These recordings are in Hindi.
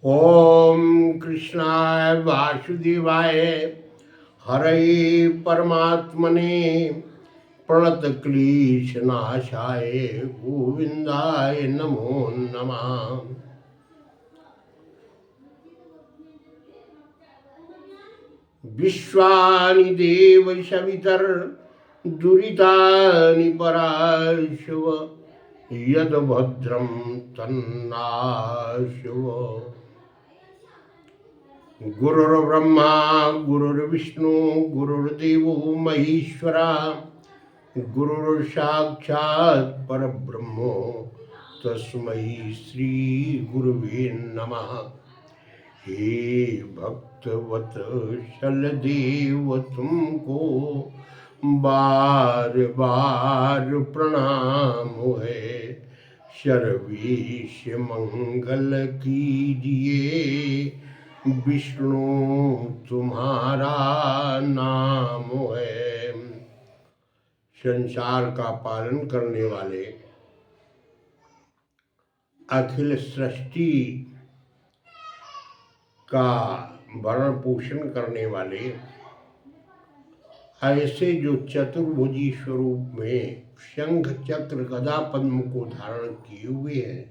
ओम कृष्णाय वासुदेवाय हरये परमात्मने प्रणतक्लेशनाशाय गोविंदाय नमो नमः। विश्वानि देव सवितर दुरितानि पराशव यद भद्रं तन्नाशव। गुरुर्ब्रह्मा गुरुर्विष्णु गुरुर्देवो महेश्वरा गुरुर्साक्षात् परब्रह्म तस्मै श्री गुरुवे नमः। हे भक्तवत्सल देव तुमको बार बार प्रणाम है। सर्वेश मंगल कीजिए विष्णु तुम्हारा नाम है। संसार का पालन करने वाले अखिल सृष्टि का भरण पोषण करने वाले ऐसे जो चतुर्भुजी स्वरूप में शंख चक्र गदा पद्म को धारण किए हुए हैं,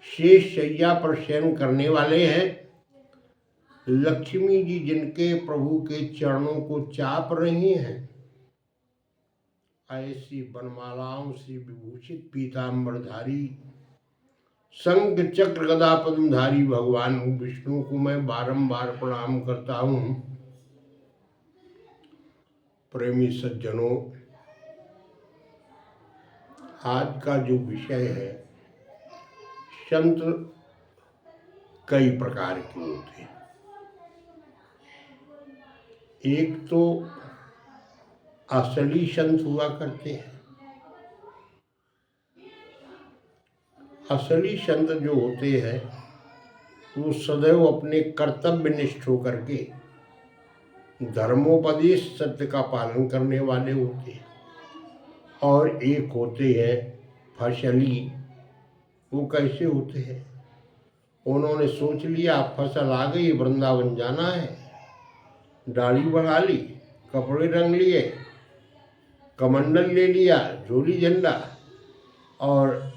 शेष शैया पर शयन करने वाले हैं, लक्ष्मी जी जिनके प्रभु के चरणों को चाप रही हैं, ऐसी बनमालाओं से विभूषित पीताम्बरधारी शंख चक्र गदा पद्मधारी भगवान विष्णु को मैं बारंबार प्रणाम करता हूँ। प्रेमी सज्जनों, आज का जो विषय है, संत कई प्रकार के होते हैं। एक तो असली संत हुआ करते हैं। असली संत जो होते हैं वो सदैव अपने कर्तव्य निष्ठ होकर के धर्मोपदेश सत्य का पालन करने वाले होते हैं। और एक होते हैं फसली। वो कैसे होते हैं? उन्होंने सोच लिया फसल आ गई, वृंदावन जाना है, दाढ़ी बढ़ा ली, कपड़े रंग लिए, कमंडल ले लिया, झोली झंडा, और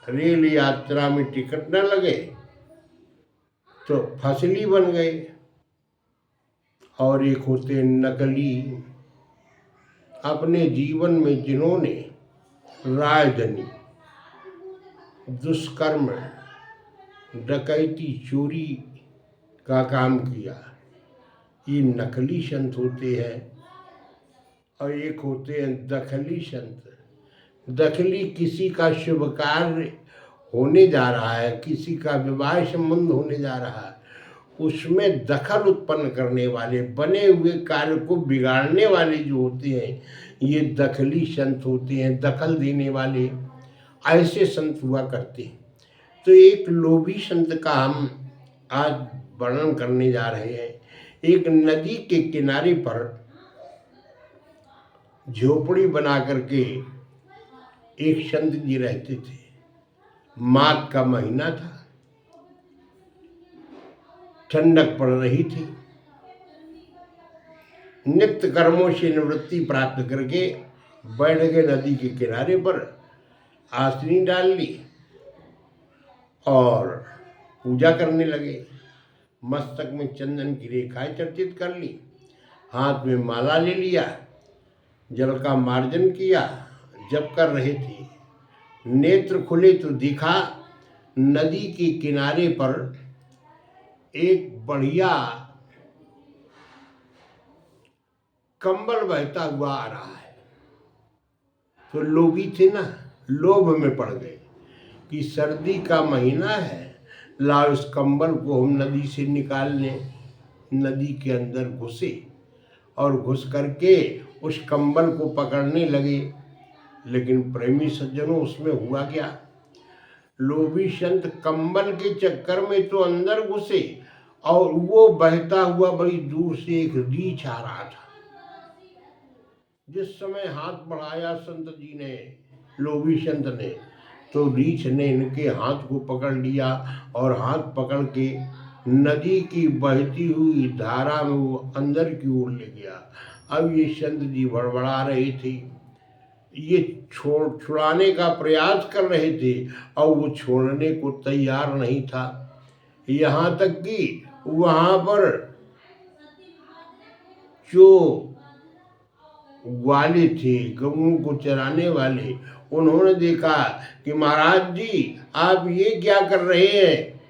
रेल यात्रा में टिकट न लगे तो फसली बन गए। और एक होते नकली। अपने जीवन में जिन्होंने राजधनी, दुष्कर्म, डकैती, चोरी का काम किया, ये नकली संत होते हैं। और एक होते हैं दखली संत। दखली, किसी का शुभ कार्य होने जा रहा है, किसी का विवाह संबंध होने जा रहा है, उसमें दखल उत्पन्न करने वाले, बने हुए कार्य को बिगाड़ने वाले जो होते हैं, ये दखली संत होते हैं, दखल देने वाले। ऐसे संत हुआ करते हैं। तो एक लोभी संत का हम आज वर्णन करने जा रहे हैं। एक नदी के किनारे पर झोपड़ी बना करके एक संत जी रहते थे। माघ का महीना था, ठंडक पड़ रही थी। नित्य कर्मों से निवृत्ति प्राप्त करके बैठ गए नदी के किनारे पर, आसनी डाल ली और पूजा करने लगे। मस्तक में चंदन की रेखाएं चर्चित कर ली, हाथ में माला ले लिया, जल का मार्जन किया, जप कर रहे थे। नेत्र खुले तो दिखा नदी के किनारे पर एक बढ़िया कंबल बहता हुआ आ रहा है। तो लोभी थे ना, लोभ में पड़ गए कि सर्दी का महीना है, लाओ इस कंबल को हम नदी से निकाल लें। नदी के अंदर घुसे और घुस करके उस कंबल को पकड़ने लगे। लेकिन प्रेमी सज्जनों, उसमें हुआ क्या? लोभी संत कंबल के चक्कर में तो अंदर घुसे और वो बहता हुआ बड़ी दूर से एक रीछ आ रहा था। जिस समय हाथ बढ़ाया संत जी ने, लोभी संत ने, तो रीछ ने इनके हाथ को पकड़ लिया और हाथ पकड़ के नदी की बहती हुई धारा में वो अंदर की ओर ले गया। अब ये संत जी बड़बड़ा रहे थे, ये छुड़ाने का प्रयास कर रहे थे और वो छोड़ने को तैयार नहीं था। यहाँ तक कि वहाँ पर जो वाले थे, गऊओं को चराने वाले, उन्होंने देखा कि महाराज जी आप ये क्या कर रहे हैं?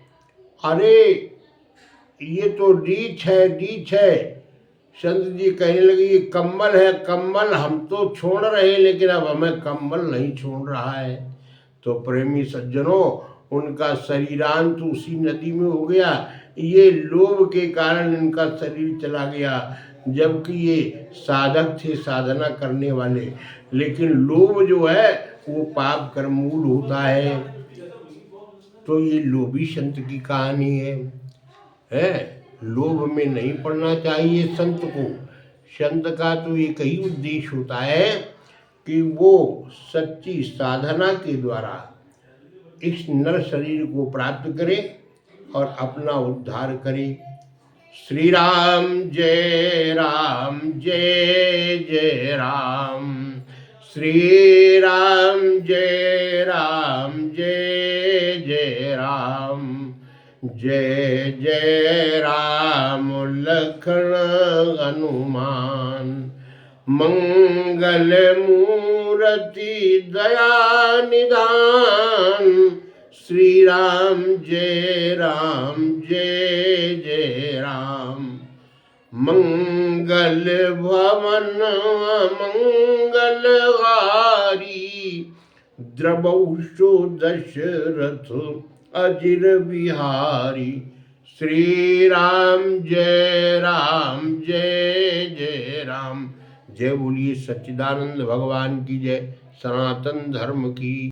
अरे ये तो रीछ है, रीछ है। संत जी कहने लगे ये कम्बल है, कम्बल हम तो छोड़ रहे हैं, लेकिन अब हमें कम्बल नहीं छोड़ रहा है। तो प्रेमी सज्जनों, उनका शरीरांत उसी नदी में हो गया। ये लोभ के कारण इनका शरीर चला गया, जबकि ये साधक थे, साधना करने वाले। लेकिन लोभ जो है वो पाप कर्मूल होता है। तो ये लोभी संत की कहानी है। लोभ में नहीं पड़ना चाहिए संत को। संत का तो एक ही उद्देश्य होता है कि वो सच्ची साधना के द्वारा इस नर शरीर को प्राप्त करे और अपना उद्धार करे। श्री राम जय जय राम। श्री राम जय जय राम। जय जय राम लखन हनुमान। मंगल मूर्ति दया निधान। श्री राम जय जय राम। मंगल भवन मंगलहारी। द्रवौषो दशरथ अजिर बिहारी। श्री राम जय जय राम। जय बोलिए सच्चिदानंद भगवान की जय। सनातन धर्म की